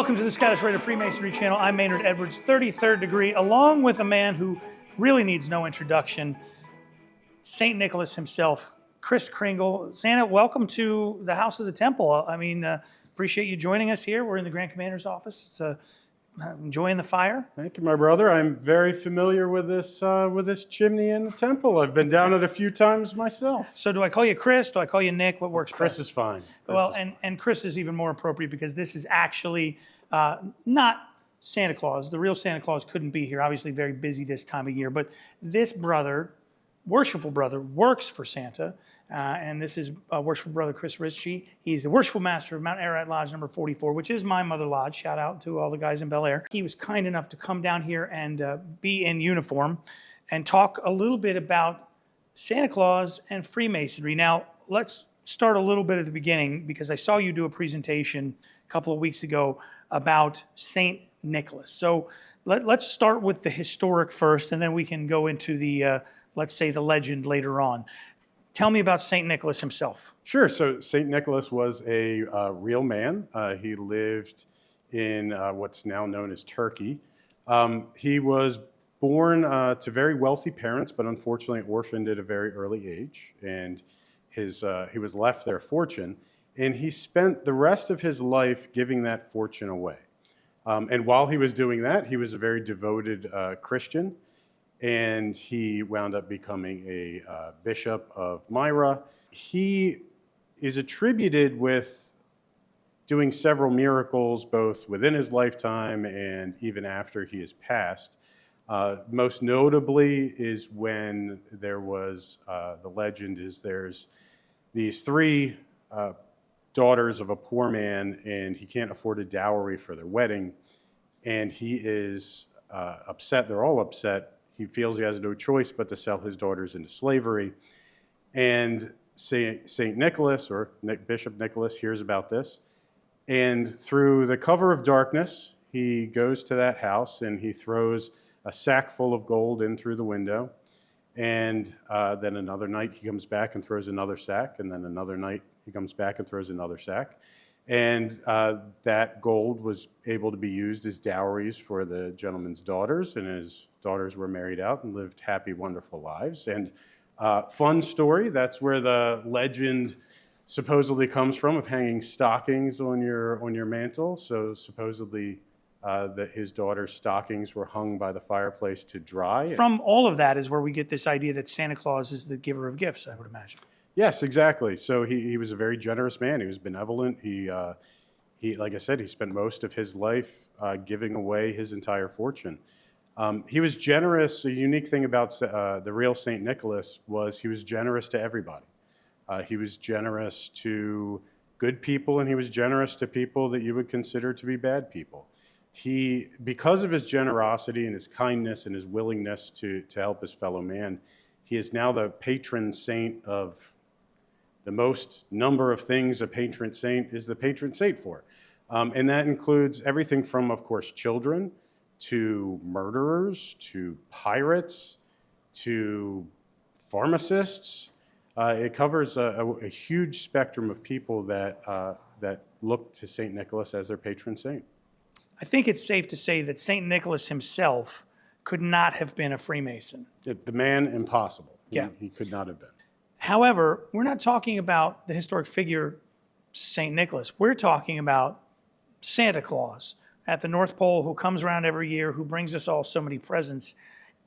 Welcome to the Scottish Rite Freemasonry channel. I'm Maynard Edwards, 33rd degree, along with a man who really needs no introduction, St. Nicholas himself, Chris Kringle. Santa, welcome to the House of the Temple. Appreciate you joining us here. We're in the Grand Commander's office. It's enjoying the fire. Thank you, my brother. I'm very familiar with this chimney in the temple. I've been down it a few times myself. So do I call you Chris? Do I call you Nick? What works Chris best? is fine. And Chris is even more appropriate because this is actually not Santa Claus. The real Santa Claus couldn't be here. Obviously very busy this time of year. But this brother, worshipful brother, works for Santa. And this is worshipful brother Chris Ricci. He's the worshipful master of Mount Ararat Lodge number 44, which is my mother lodge. Shout out to all the guys in Bel Air. He was kind enough to come down here and be in uniform and talk a little bit about Santa Claus and Freemasonry. Now, let's start a little bit at the beginning because I saw you do a presentation a couple of weeks ago about St. Nicholas. So let's start with the historic first, and then we can go into the, let's say, the legend later on. Tell me about St. Nicholas himself. Sure. So St. Nicholas was a real man. He lived in what's now known as Turkey. He was born to very wealthy parents, but unfortunately orphaned at a very early age. And he was left their fortune. And he spent the rest of his life giving that fortune away. And while he was doing that, he was a very devoted Christian. And he wound up becoming a bishop of Myra. He is attributed with doing several miracles, both within his lifetime and even after he has passed. Most notably is when there was, the legend is there's these three daughters of a poor man, and he can't afford a dowry for their wedding. And he is upset, they're all upset. He feels he has no choice but to sell his daughters into slavery. And St. Nicholas, or Bishop Nicholas, hears about this. And through the cover of darkness, he goes to that house and he throws a sack full of gold in through the window. And then another night he comes back and throws another sack. And then another night he comes back and throws another sack. And that gold was able to be used as dowries for the gentleman's daughters, and his daughters were married out and lived happy, wonderful lives. And fun story, that's where the legend supposedly comes from, of hanging stockings on your mantle. So supposedly that his daughter's stockings were hung by the fireplace to dry. From all of that is where we get this idea that Santa Claus is the giver of gifts, I would imagine. Yes, exactly. So he was a very generous man. He was benevolent. He like I said, he spent most of his life giving away his entire fortune. He was generous. A unique thing about the real St. Nicholas was he was generous to everybody. He was generous to good people, and he was generous to people that you would consider to be bad people. Because of his generosity and his kindness and his willingness to help his fellow man, he is now the patron saint of the most number of things a patron saint is the patron saint for. And that includes everything from, of course, children, to murderers, to pirates, to pharmacists. It covers a huge spectrum of people that look to St. Nicholas as their patron saint. I think it's safe to say that St. Nicholas himself could not have been a Freemason. The man, impossible. Yeah. He could not have been. However, we're not talking about the historic figure St. Nicholas. We're talking about Santa Claus at the North Pole, who comes around every year, who brings us all so many presents.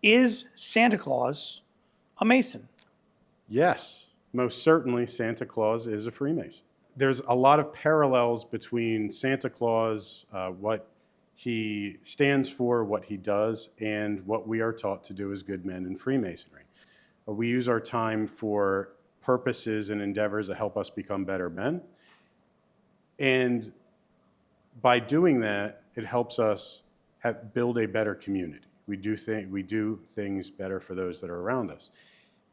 Is Santa Claus a Mason? Yes, most certainly Santa Claus is a Freemason. There's a lot of parallels between Santa Claus, what he stands for, what he does, and what we are taught to do as good men in Freemasonry. We use our time for purposes and endeavors that help us become better men. And by doing that, it helps us build a better community. We do things better for those that are around us.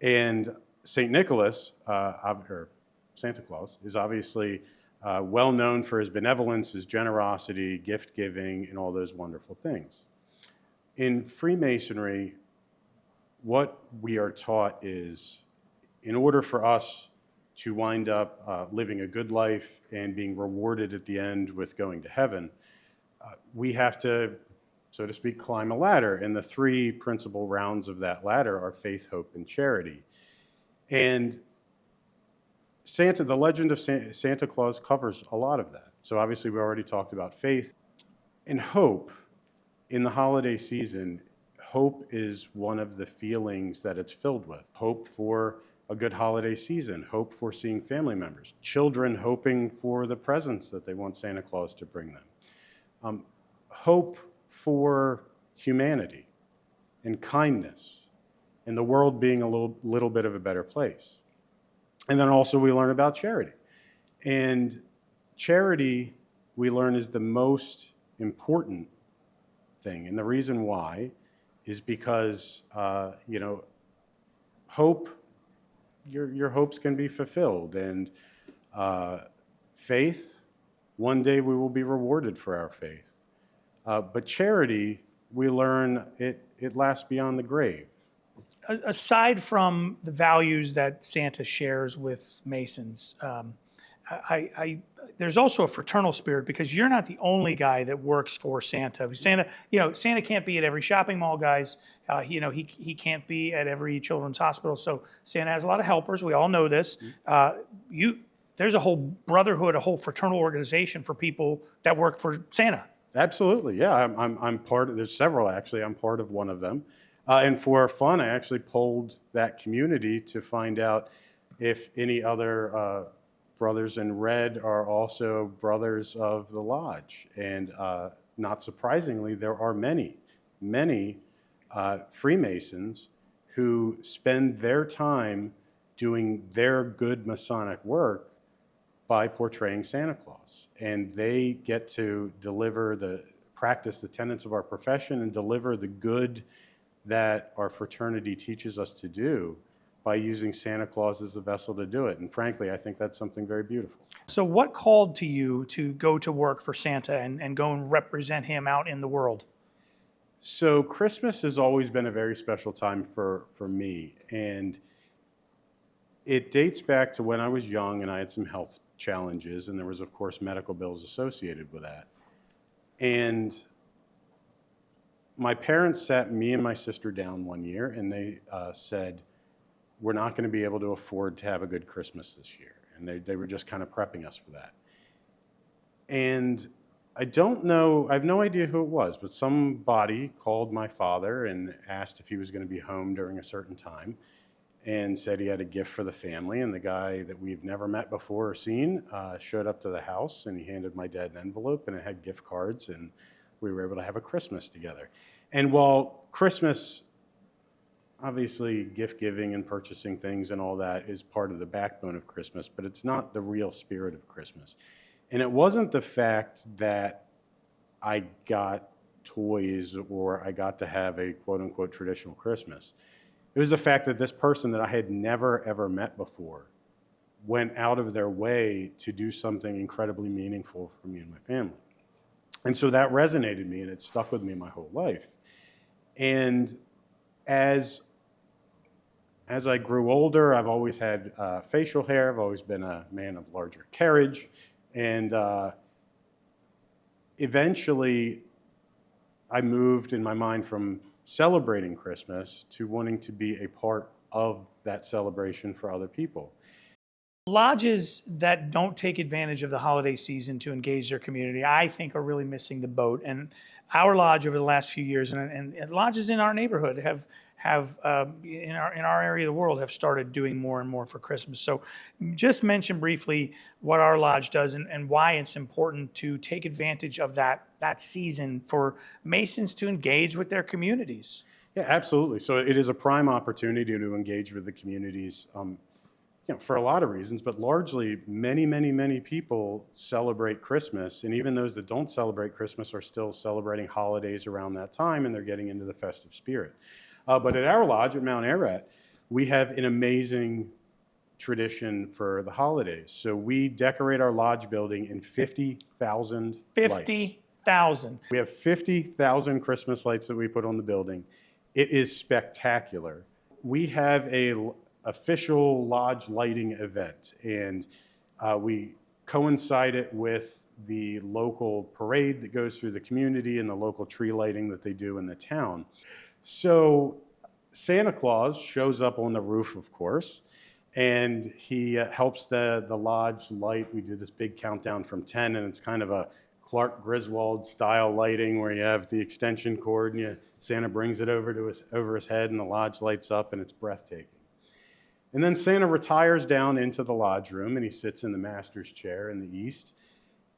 And St. Nicholas, or Santa Claus, is obviously well known for his benevolence, his generosity, gift giving, and all those wonderful things. In Freemasonry, what we are taught is, in order for us to wind up living a good life and being rewarded at the end with going to heaven, we have to, so to speak, climb a ladder. And the three principal rounds of that ladder are faith, hope, and charity. And the legend of Santa Claus covers a lot of that. So obviously we already talked about faith and hope. In the holiday season, hope is one of the feelings that it's filled with. Hope for a good holiday season, hope for seeing family members, children hoping for the presents that they want Santa Claus to bring them. Hope for humanity and kindness and the world being a little bit of a better place. And then also we learn about charity. And charity, we learn, is the most important thing. And the reason why is because, hope, your hopes can be fulfilled. And faith, one day we will be rewarded for our faith. But charity, we learn it lasts beyond the grave. Aside from the values that Santa shares with Masons, there's also a fraternal spirit, because you're not the only guy that works for Santa. Santa can't be at every shopping mall, guys. He can't be at every children's hospital. So Santa has a lot of helpers. We all know this. There's a whole brotherhood, a whole fraternal organization for people that work for Santa. Absolutely, yeah. I'm part of. There's several actually. I'm part of one of them. And for fun, I actually polled that community to find out if any other brothers in red are also brothers of the lodge. And not surprisingly, there are many Freemasons who spend their time doing their good Masonic work by portraying Santa Claus. And they get to practice the tenets of our profession and deliver the good that our fraternity teaches us to do by using Santa Claus as the vessel to do it. And frankly, I think that's something very beautiful. So what called to you to go to work for Santa and go and represent him out in the world? So Christmas has always been a very special time for me. And it dates back to when I was young and I had some health challenges, and there was, of course, medical bills associated with that. And my parents sat me and my sister down one year, and they said, we're not going to be able to afford to have a good Christmas this year. And they were just kind of prepping us for that. And I have no idea who it was, but somebody called my father and asked if he was going to be home during a certain time, and said he had a gift for the family. And the guy that we've never met before or seen showed up to the house, and he handed my dad an envelope, and it had gift cards, and we were able to have a Christmas together. And while Christmas, obviously gift giving and purchasing things and all that is part of the backbone of Christmas, but it's not the real spirit of Christmas. And it wasn't the fact that I got toys or I got to have a quote unquote traditional Christmas. It was the fact that this person that I had never ever met before went out of their way to do something incredibly meaningful for me and my family. And so that resonated me, and it stuck with me my whole life. And as I grew older, I've always had facial hair. I've always been a man of larger carriage. And eventually, I moved in my mind from celebrating Christmas to wanting to be a part of that celebration for other people. Lodges that don't take advantage of the holiday season to engage their community, I think, are really missing the boat. And our lodge over the last few years, and lodges in our neighborhood have in our area of the world have started doing more and more for Christmas. So just mention briefly what our lodge does and why it's important to take advantage of that season for Masons to engage with their communities. Yeah, absolutely. So it is a prime opportunity to engage with the communities, for a lot of reasons, but largely many people celebrate Christmas, and even those that don't celebrate Christmas are still celebrating holidays around that time, and they're getting into the festive spirit. But at our lodge at Mount Ararat, we have an amazing tradition for the holidays. So we decorate our lodge building in 50,000 lights. 50,000. We have 50,000 Christmas lights that we put on the building. It is spectacular. We have a official lodge lighting event, and we coincide it with the local parade that goes through the community and the local tree lighting that they do in the town. So Santa Claus shows up on the roof, of course, and he helps the lodge light. We do this big countdown from 10, and it's kind of a Clark Griswold style lighting where you have the extension cord and Santa brings it over his head, and the lodge lights up, and it's breathtaking. And then Santa retires down into the lodge room, and he sits in the master's chair in the east,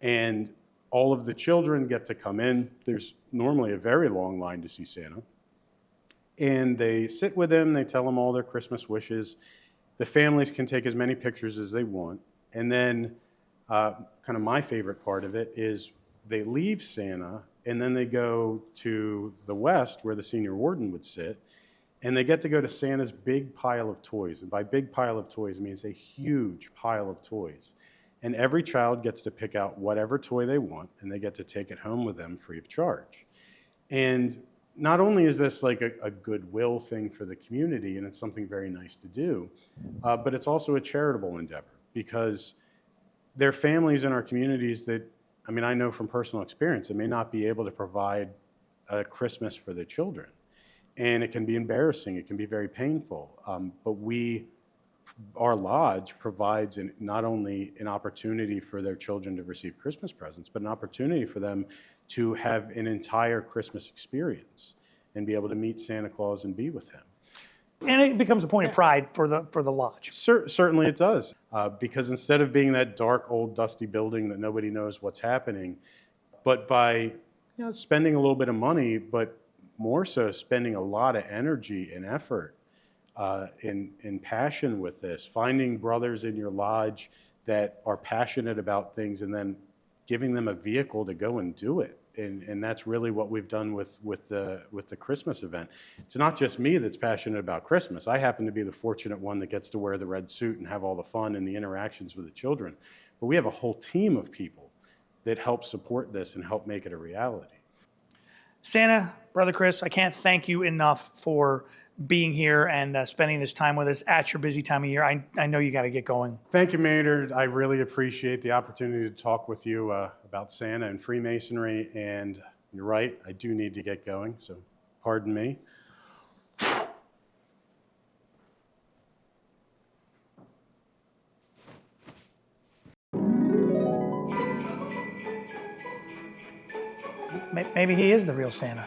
and all of the children get to come in. There's normally a very long line to see Santa. And they sit with him, they tell him all their Christmas wishes. The families can take as many pictures as they want. And then kind of my favorite part of it is they leave Santa, and then they go to the west where the senior warden would sit, and they get to go to Santa's big pile of toys. And by big pile of toys, it means a huge pile of toys. And every child gets to pick out whatever toy they want, and they get to take it home with them free of charge. And not only is this like a goodwill thing for the community, and it's something very nice to do, but it's also a charitable endeavor, because there are families in our communities that, I mean, I know from personal experience, that may not be able to provide a Christmas for their children. And it can be embarrassing, it can be very painful, but our lodge provides not only an opportunity for their children to receive Christmas presents, but an opportunity for them to have an entire Christmas experience and be able to meet Santa Claus and be with him. And it becomes a point of pride for the lodge. Certainly it does, because instead of being that dark, old, dusty building that nobody knows what's happening, but by spending a little bit of money, but more so spending a lot of energy and effort and passion with this, finding brothers in your lodge that are passionate about things, and then giving them a vehicle to go and do it. And that's really what we've done with the Christmas event. It's not just me that's passionate about Christmas. I happen to be the fortunate one that gets to wear the red suit and have all the fun and the interactions with the children. But we have a whole team of people that help support this and help make it a reality. Santa, Brother Chris, I can't thank you enough for being here and spending this time with us at your busy time of year. I know you got to get going. Thank you, Maynard. I really appreciate the opportunity to talk with you about Santa and Freemasonry. And you're right, I do need to get going, so pardon me. Maybe he is the real Santa.